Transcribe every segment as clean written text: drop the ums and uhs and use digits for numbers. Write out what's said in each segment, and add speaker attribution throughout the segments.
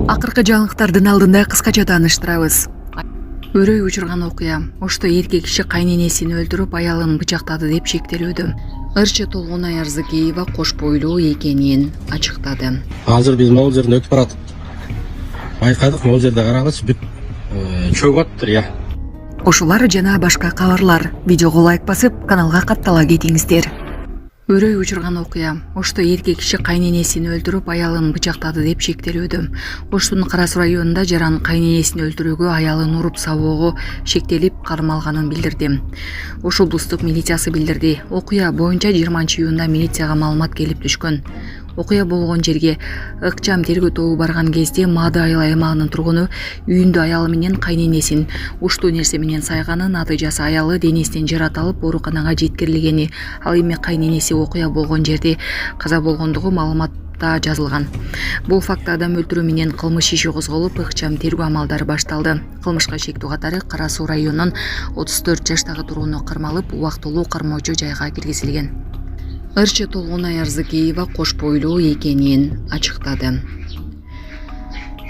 Speaker 1: Акыркы жаңылыктардын алдында кыскача тааныштырабыз. Өрөй учурган окуя. Ошто эркек киши кайненесин өлтүрүп, аялын бычактады деп шектелүүдө. Ырчы Толгонай Арзыкеева кош бойлуу экенин ачыктады.
Speaker 2: Азыр биз могул жерден өтүп баратып байкадык, могул жерде карагычы бүт чөгүп атыптыр я.
Speaker 1: Ушулар жана башка кабарлар. Видеого лайк басып, каналга каттала кетиңиздер. Өрөй учурган окуя. Ошто эркек киши кайненесин өлтүрүп, аялын бычактады деп шектелүүдө. Оштун Кара Суу районунда жаран кайненесин өлтүрүүгө, аялын уруп сабоого шектелип кармалганын билдирди. Ош облустук милициясы билдирди. Окуя боюнча 20-июнда милицияга маалымат келип түшкөн. Окуя болгон жерге ыкчам тергөө тобу барган кезде Маады айыл аймагынын тургуну үйүндө аялы менен кайненесин уштуу нерсе менен сайганын, натыйжасы аялы денесинен жаратылып ооруканага жеткирилгени, ал эми кайненеси окуя болгон жерде каза болгондугу маалыматта жазылган. Бул фактта адам өлтүрүү менен кылмыш иши козголуп, ыкчам тергөө амалдары башталды. Кылмышка шектүү катары Кара Суу районунун 34 жаштагы тургуну кармалып, убактылуу кармоочу жайга киргизилген. Ырчы Толгонай Арзыкеева кош бойлуу экенин ачыктады.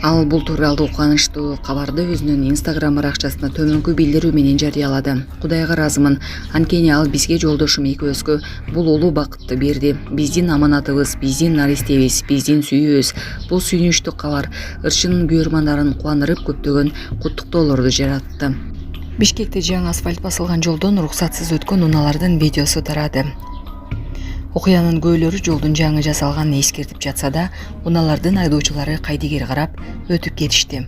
Speaker 1: Ал бул тууралуу кубанычтуу кабарды өзүнүн Instagram баракчасына төмөнкү билдирүү менен жарыялады. Кудайга ыраазымын, анткени ал бизге жолдошум экөөбүзгө бул улуу бакытты берди. Биздин аманатыбыз, биздин наристебиз, биздин сүйүүбүз. Бул сүйүнүчтүү кабар ырчынын күйөрмандарын кубандырып, көптөгөн куттуктоолорду жаратты. Бишкекте жаңы асфальт басылган жолдон уруксатсыз өткөн унаалардын видеосу тарады. Окуянын көөлөрү жолдун жаңы жасалганын эскертип жатса да, унаалардын айдоочулары кайдыгер карап өтүп кетишти.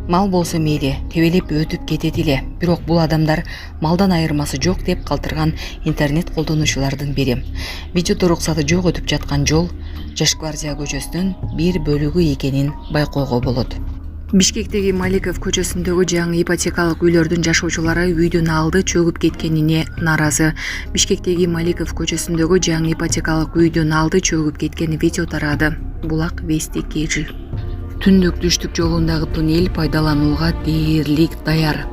Speaker 1: Мал болсо мейли, тебелеп өтүп кетет эле. Бирок бул адамдар малдан айырмасы жок деп калтырган интернет колдонуучулардын бири. Видеодо уруксаты жок өтүп жаткан жол Жаш Гвардия көчөсүнүн бир бөлүгү экенин байкоого болот. Бишкектеги Маликов көчөсүндөгү жаңы ипотекалык үйлөрдүн жашоочулары үйдүн алды чөгүп кеткенине нааразы. Бишкектеги Маликов көчөсүндөгү жаңы ипотекалык үйдүн алды чөгүп кеткен видео тарады. Булак Вести Кежи. Түндүк түштүк жолундагы туннель пайдаланууга дээрлик даяр.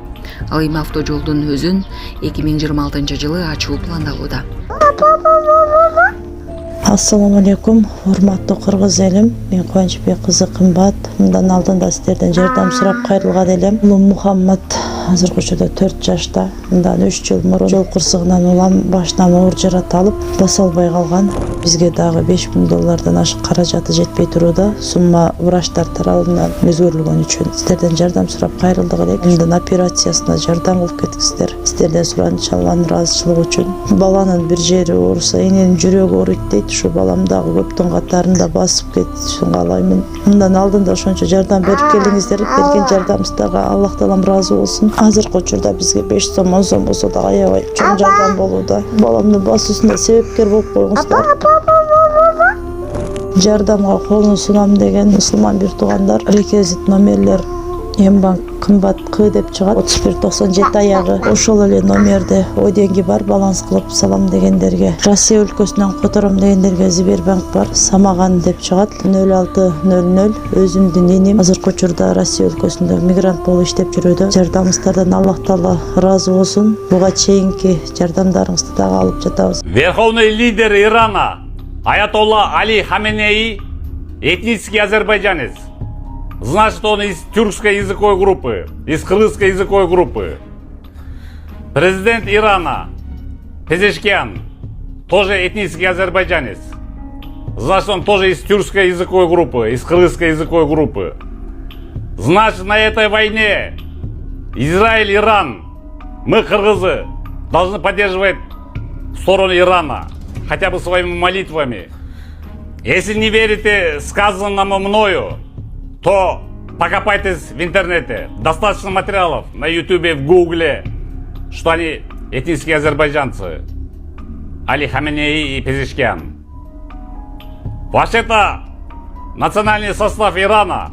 Speaker 1: Ал эми автожолдун өзүн 2026 жылы ачуу пландалууда.
Speaker 3: Ассаламу алейкум, урматтуу кыргыз элим. Мен Кубанычбек кызы Кымбат. Мындан алдында сиздерден жардам сурап кайрылган элем. Улум Мухаммад азыр көчөдө 4 жашта. Мындан 3 жыл мурун жол кырсыгынан улам башынан оор жарат алып, баса албай калган. Бизге дагы $5000 ашык каражаты жетпей турууда. Сумма врачтар тарабынан өзгөрүлгөн үчүн сиздерден жардам сурап кайрылдык элек. Мындан операциясына жардам кылып кетиңиздер. Сиздерден суранчы Алланын ыраазычылыгы үчүн. Баланын бир жери ооруса, эненин жүрөгү ооруйт дейт. Ушу балам дагы көптүн катарында басып кетишин каалаймын. Мындан алдында ошончо жардам берип келиңиздер. Берген жардамыңыздарга Аллах таалам ыраазы болсун. Азыркы учурда бизге 5 сом, 10 сом болсо да аябай чоң жардам болууда. Баламдын басуусуна себепкер болуп коюңуздар. Жардамга колун сунам деген мусулман бир туугандар. Реквизит номерлер Мбанк Кымбат К деп чыгат. 3197 аягы. Ошол эле номерди ойденги бар баланс кылып салам дегендерге, Россия өлкөсүнөн котором дегендерге Сбербанк бар. Самаган деп чыгат. 0600 өзүмдүн энем азыркы учурда Россия өлкөсүндө мигрант болуп иштеп жүрүүдө. Жардамыңыздардан Аллах таала ыраазы болсун. Буга чейинки жардамдарыңызды дагы алып жатабыз.
Speaker 4: Верховный лидер Ирана Аятолла Али Хаменеи этнический азербайджанец. Значит, он из тюркской языковой группы, из кыргызской языковой группы. Президент Ирана Пезешкиан тоже этнический азербайджанец. Значит, он тоже из тюркской языковой группы, из кыргызской языковой группы. Значит, на этой войне Израиль, Иран, мы, кыргызы, должны поддерживать сторону Ирана, хотя бы своими молитвами. Если не верите сказанному мною, то покопайтесь в интернете. Достаточно материалов на ютубе, в гугле, что они этнические азербайджанцы. Али Хаменеи и Пезешкиан. Вообще-то национальный состав Ирана,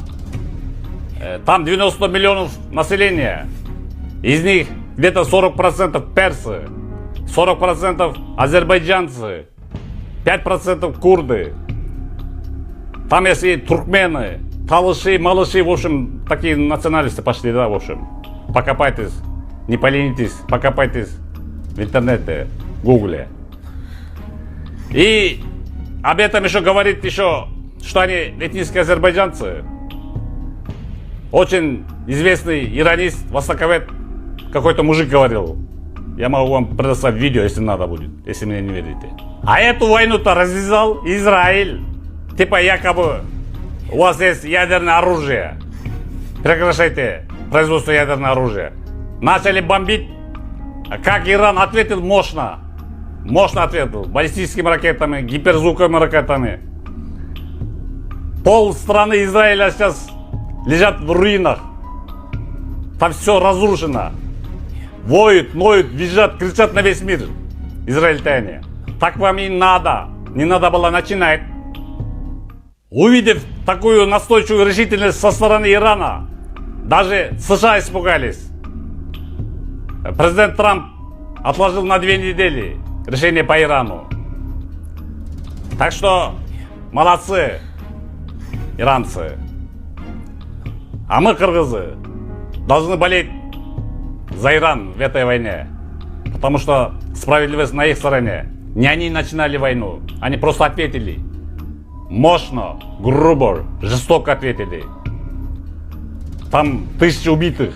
Speaker 4: там 90 миллионов населения. Из них где-то 40% персы, 40% азербайджанцы, 5% курды. Там есть и туркмены, талыши, малыши, в общем, такие националисты пошли, да, в общем. Покопайтесь, не поленитесь, покопайтесь в интернете, в гугле. И об этом еще говорит, что они этнические азербайджанцы. Очень известный иронист, востоковед, какой-то мужик говорил. Я могу вам предоставить видео, если надо будет, если мне не верите. А эту войну-то развязал Израиль. Типа якобы у вас есть ядерное оружие. Прекращайте производство ядерного оружия. Начали бомбить. А как Иран ответил мощно. Мощно ответил. Баллистическими ракетами, гиперзвуковыми ракетами. Пол страны Израиля сейчас лежат в руинах. Там все разрушено. Воют, ноют, визжат, кричат на весь мир. Израильтяне. Так вам и надо. Не надо было начинать. Увидев такую настойчивую решительность со стороны Ирана, даже США испугались. Президент Трамп отложил на 2 недели решение по Ирану. Так что молодцы, иранцы. А мы, кыргызы, должны болеть за Иран в этой войне. Потому что справедливость на их стороне. Не они начинали войну, они просто ответили. Мощно, грубо, жестоко ответили. Там 1000 убитых,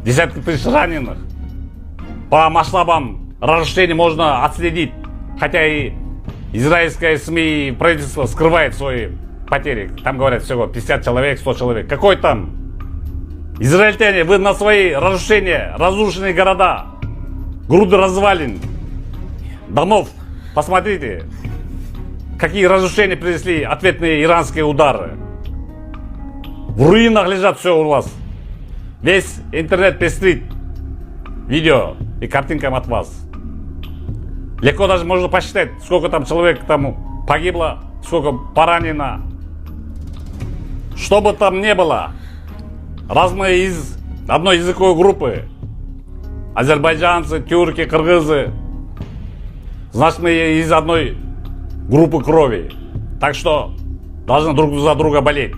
Speaker 4: десятки тысяч раненых. По масштабам разрушений можно отследить. Хотя и израильское СМИ и правительство скрывает свои потери. Там говорят всего 50 человек, 100 человек. Какой там? Израильтяне, вы на свои разрушения, разрушенные города, груды развалин, домов, посмотрите, какие разрушения принесли ответные иранские удары. В руинах лежат все у вас. Весь интернет пестрит видео и картинкам от вас. Легко даже можно посчитать, сколько там человек там погибло, сколько поранено. Что бы там ни было, раз мы из одной языковой группы, азербайджанцы, тюрки, кыргызы, значит мы из одной группы крови. Так что должны друг за друга болеть.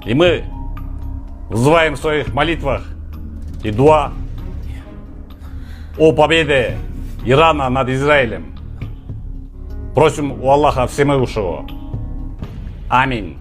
Speaker 4: И мы взываем в своих молитвах и дуа о победе Ирана над Израилем. Просим у Аллаха Всемогущего. Аминь.